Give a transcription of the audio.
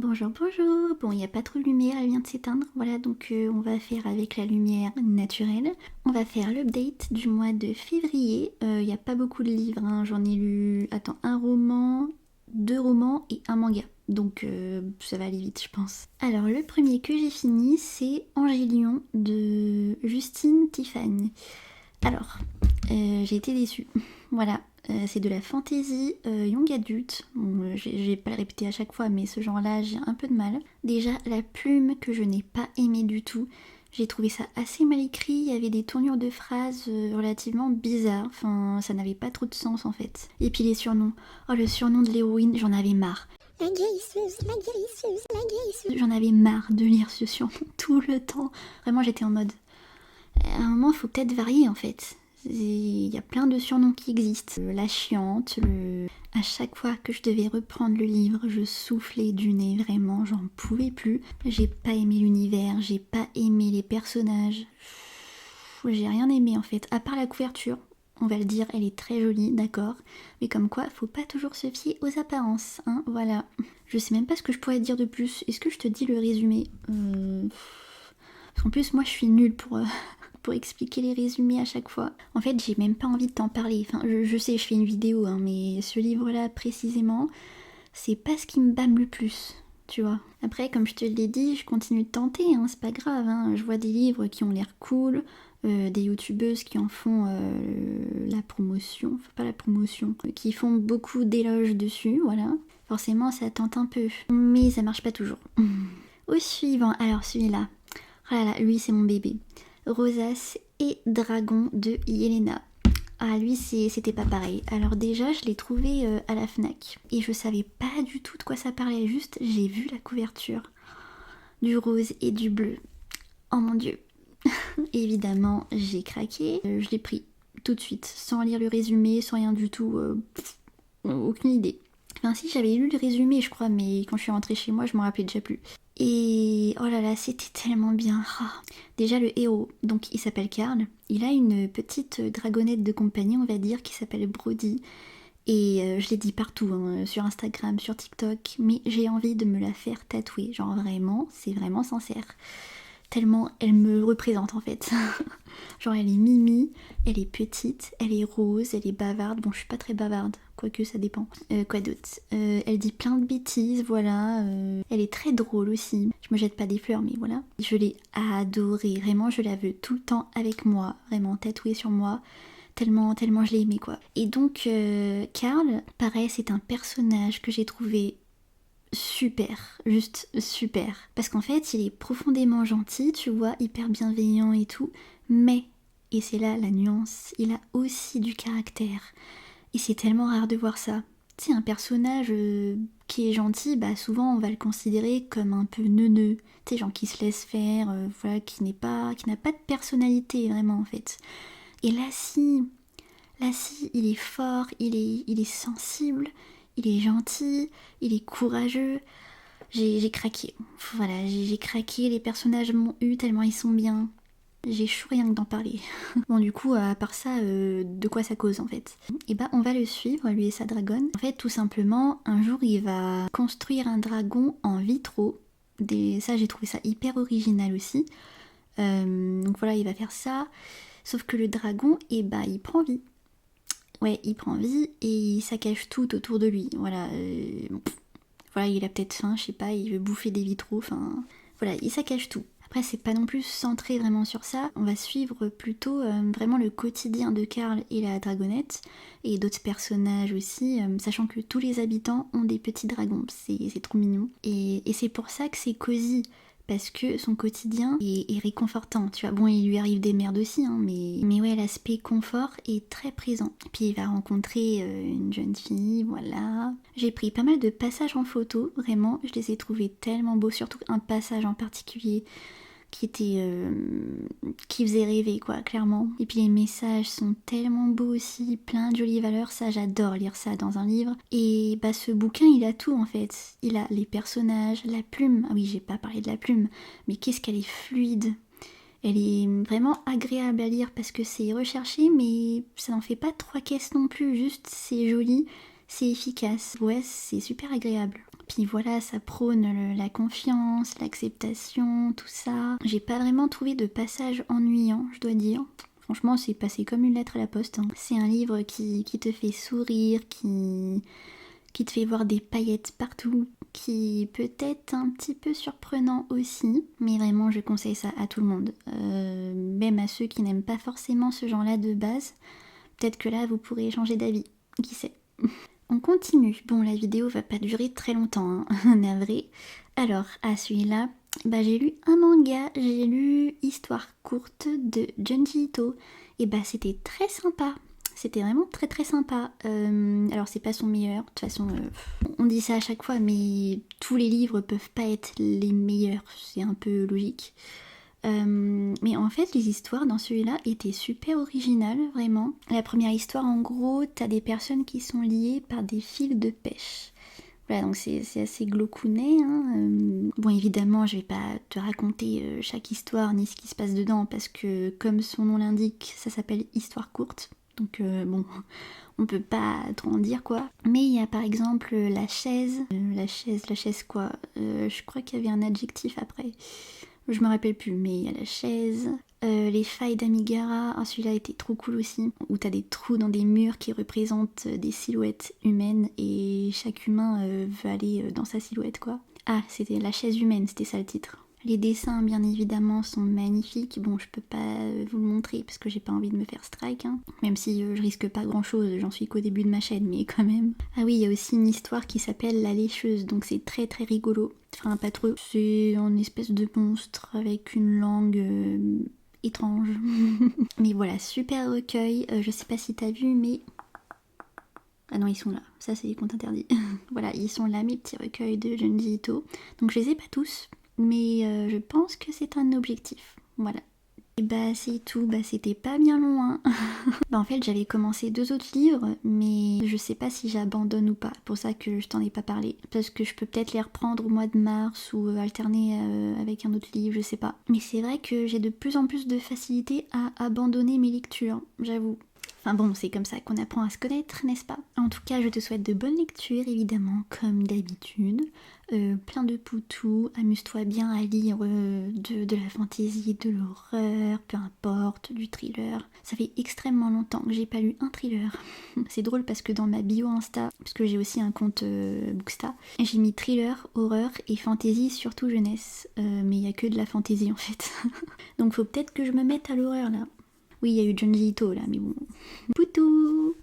Bonjour, bonjour. Bon, il n'y a pas trop de lumière, elle vient de s'éteindre. Voilà, donc on va faire avec la lumière naturelle. On va faire l'update du mois de février. Il n'y a pas beaucoup de livres, hein. J'en ai lu, un roman, 2 romans et un manga. Donc ça va aller vite, je pense. Alors, le premier que j'ai fini, c'est Angélion de Justine Tiffany. Alors, j'ai été déçue. Voilà, c'est de la fantasy young adulte. Bon, je vais pas le répéter à chaque fois, mais ce genre-là, j'ai un peu de mal. Déjà, la plume que je n'ai pas aimée du tout. J'ai trouvé ça assez mal écrit, il y avait des tournures de phrases relativement bizarres, enfin ça n'avait pas trop de sens en fait. Et puis les surnoms. Oh, le surnom de l'héroïne, j'en avais marre. La guérisseuse, la guérisseuse, la guérisseuse. J'en avais marre de lire ce surnom tout le temps. Vraiment, j'étais en mode, à un moment, il faut peut-être varier en fait. Il y a plein de surnoms qui existent. La chiante, à chaque fois que je devais reprendre le livre, je soufflais du nez, vraiment, j'en pouvais plus. J'ai pas aimé l'univers, j'ai pas aimé les personnages. J'ai rien aimé en fait, à part la couverture. On va le dire, elle est très jolie, d'accord. Mais comme quoi, faut pas toujours se fier aux apparences, hein, voilà. Je sais même pas ce que je pourrais te dire de plus. Est-ce que je te dis le résumé Parce qu'en plus, moi, je suis nulle pour expliquer les résumés à chaque fois. En fait, j'ai même pas envie de t'en parler. Enfin, je sais, je fais une vidéo, hein, mais ce livre-là, précisément, c'est pas ce qui me bâme le plus, tu vois. Après, comme je te l'ai dit, je continue de tenter, hein, c'est pas grave, hein. Je vois des livres qui ont l'air cool, des youtubeuses qui en font la promotion, enfin pas la promotion, qui font beaucoup d'éloges dessus, voilà. Forcément, ça tente un peu, mais ça marche pas toujours. Au suivant, alors celui-là, oh là là, lui c'est mon bébé. Rosace et Dragon de Yelena. Ah, lui, c'était pas pareil. Alors déjà, je l'ai trouvé à la Fnac. Et je savais pas du tout de quoi ça parlait. Juste, j'ai vu la couverture. Du rose et du bleu. Oh mon dieu. Évidemment, j'ai craqué. Je l'ai pris tout de suite, sans lire le résumé, sans rien du tout. Aucune idée. Enfin si, j'avais lu le résumé, je crois, mais quand je suis rentrée chez moi, je m'en rappelais déjà plus. Et oh là là, c'était tellement bien. Ah. Déjà le héros, donc il s'appelle Karl. Il a une petite dragonnette de compagnie, on va dire, qui s'appelle Brody. Et je l'ai dit partout, hein, sur Instagram, sur TikTok, mais j'ai envie de me la faire tatouer. Genre vraiment, c'est vraiment sincère. Tellement elle me représente en fait. Genre elle est mimi, elle est petite, elle est rose, elle est bavarde. Bon, je suis pas très bavarde, quoique ça dépend. Quoi d'autre Elle dit plein de bêtises, voilà. Elle est très drôle aussi. Je me jette pas des fleurs, mais voilà. Je l'ai adorée, vraiment, je la veux tout le temps avec moi, vraiment tatouée sur moi. Tellement je l'ai aimée quoi. Et donc Karl, pareil, c'est un personnage que j'ai trouvé super, juste super. Parce qu'en fait, il est profondément gentil, tu vois, hyper bienveillant et tout, mais, et c'est là la nuance, il a aussi du caractère. Et c'est tellement rare de voir ça. Tu sais, un personnage qui est gentil, bah souvent on va le considérer comme un peu neuneux. Tu sais, genre qui se laisse faire, voilà, qui n'a pas de personnalité vraiment en fait. Et là si, il est fort, il est sensible, il est gentil, il est courageux. J'ai craqué. Voilà, j'ai craqué, les personnages m'ont eu tellement ils sont bien. J'ai chaud rien que d'en parler. Bon du coup, à part ça, de quoi ça cause en fait? Et bah on va le suivre, lui et sa dragonne. En fait, tout simplement, un jour il va construire un dragon en vitraux. Ça j'ai trouvé ça hyper original aussi. Donc voilà, il va faire ça. Sauf que le dragon, et bah il prend vie. Ouais, il prend vie et il saccage tout autour de lui. Voilà, voilà, il a peut-être faim, je sais pas, il veut bouffer des vitraux, enfin... Voilà, il saccage tout. Après, c'est pas non plus centré vraiment sur ça. On va suivre plutôt vraiment le quotidien de Karl et la dragonnette, et d'autres personnages aussi, sachant que tous les habitants ont des petits dragons. C'est trop mignon. Et c'est pour ça que c'est cosy. Parce que son quotidien est réconfortant, tu vois. Bon, il lui arrive des merdes aussi, hein, mais ouais, l'aspect confort est très présent. Puis il va rencontrer une jeune fille, voilà. J'ai pris pas mal de passages en photo, vraiment, je les ai trouvés tellement beaux, surtout un passage en particulier qui faisait rêver quoi, clairement. Et puis les messages sont tellement beaux aussi, plein de jolies valeurs, ça j'adore lire ça dans un livre. Et bah ce bouquin il a tout en fait, il a les personnages, la plume, ah oui j'ai pas parlé de la plume, mais qu'est-ce qu'elle est fluide. Elle est vraiment agréable à lire parce que c'est recherché mais ça n'en fait pas trois caisses non plus, juste c'est joli, c'est efficace, ouais c'est super agréable. puis voilà, ça prône la confiance, l'acceptation, tout ça. J'ai pas vraiment trouvé de passage ennuyant, je dois dire. Franchement, c'est passé comme une lettre à la poste, hein. C'est un livre qui te fait sourire, qui te fait voir des paillettes partout, qui peut être un petit peu surprenant aussi, mais vraiment je conseille ça à tout le monde, même à ceux qui n'aiment pas forcément ce genre-là de base. Peut-être que là vous pourrez changer d'avis, qui sait. On continue. Bon, la vidéo va pas durer très longtemps, hein, navré. Alors, à celui-là, j'ai lu un manga, j'ai lu Histoire courte de Junji Ito, et c'était très sympa. C'était vraiment très très sympa. Alors c'est pas son meilleur, de toute façon on dit ça à chaque fois, mais tous les livres peuvent pas être les meilleurs, c'est un peu logique. Mais en fait les histoires dans celui-là étaient super originales, vraiment. La première histoire, en gros, t'as des personnes qui sont liées par des fils de pêche. Voilà, donc c'est assez glaucounet, hein. Bon, évidemment, je vais pas te raconter chaque histoire ni ce qui se passe dedans, parce que comme son nom l'indique, ça s'appelle Histoire courte. Donc bon, on peut pas trop en dire quoi. Mais il y a par exemple la chaise. La chaise quoi, je crois qu'il y avait un adjectif après. Je me rappelle plus, mais il y a la chaise. Les failles d'Amigara, celui-là était trop cool aussi. Où t'as des trous dans des murs qui représentent des silhouettes humaines et chaque humain veut aller dans sa silhouette quoi. Ah, c'était la chaise humaine, c'était ça le titre. Les dessins, bien évidemment, sont magnifiques. Bon, je peux pas vous le montrer parce que j'ai pas envie de me faire strike, hein. Même si je risque pas grand chose, j'en suis qu'au début de ma chaîne, mais quand même. Ah oui, il y a aussi une histoire qui s'appelle La Lécheuse, donc c'est très très rigolo. Enfin, pas trop. C'est un espèce de monstre avec une langue étrange. Mais voilà, super recueil. Je sais pas si t'as vu, mais... Ah non, ils sont là. Ça, c'est les comptes interdits. Voilà, ils sont là, mes petits recueils de Junji Ito. Donc je les ai pas tous, mais je pense que c'est un objectif. Voilà. Et c'est tout, c'était pas bien loin. En fait j'avais commencé 2 autres livres, mais je sais pas si j'abandonne ou pas. Pour ça que je t'en ai pas parlé. Parce que je peux peut-être les reprendre au mois de mars ou alterner avec un autre livre, je sais pas. Mais c'est vrai que j'ai de plus en plus de facilité à abandonner mes lectures, j'avoue. Enfin bon, c'est comme ça qu'on apprend à se connaître, n'est-ce pas? En tout cas, je te souhaite de bonnes lectures, évidemment, comme d'habitude. Plein de poutous, amuse-toi bien à lire de la fantaisie, de l'horreur, peu importe, du thriller. Ça fait extrêmement longtemps que j'ai pas lu un thriller. C'est drôle parce que dans ma bio Insta, parce que j'ai aussi un compte Booksta, j'ai mis thriller, horreur et fantaisie, surtout jeunesse. Mais il y a que de la fantaisie en fait. Donc faut peut-être que je me mette à l'horreur là. Oui, il y a eu Junji Ito là, mais bon. Poutou!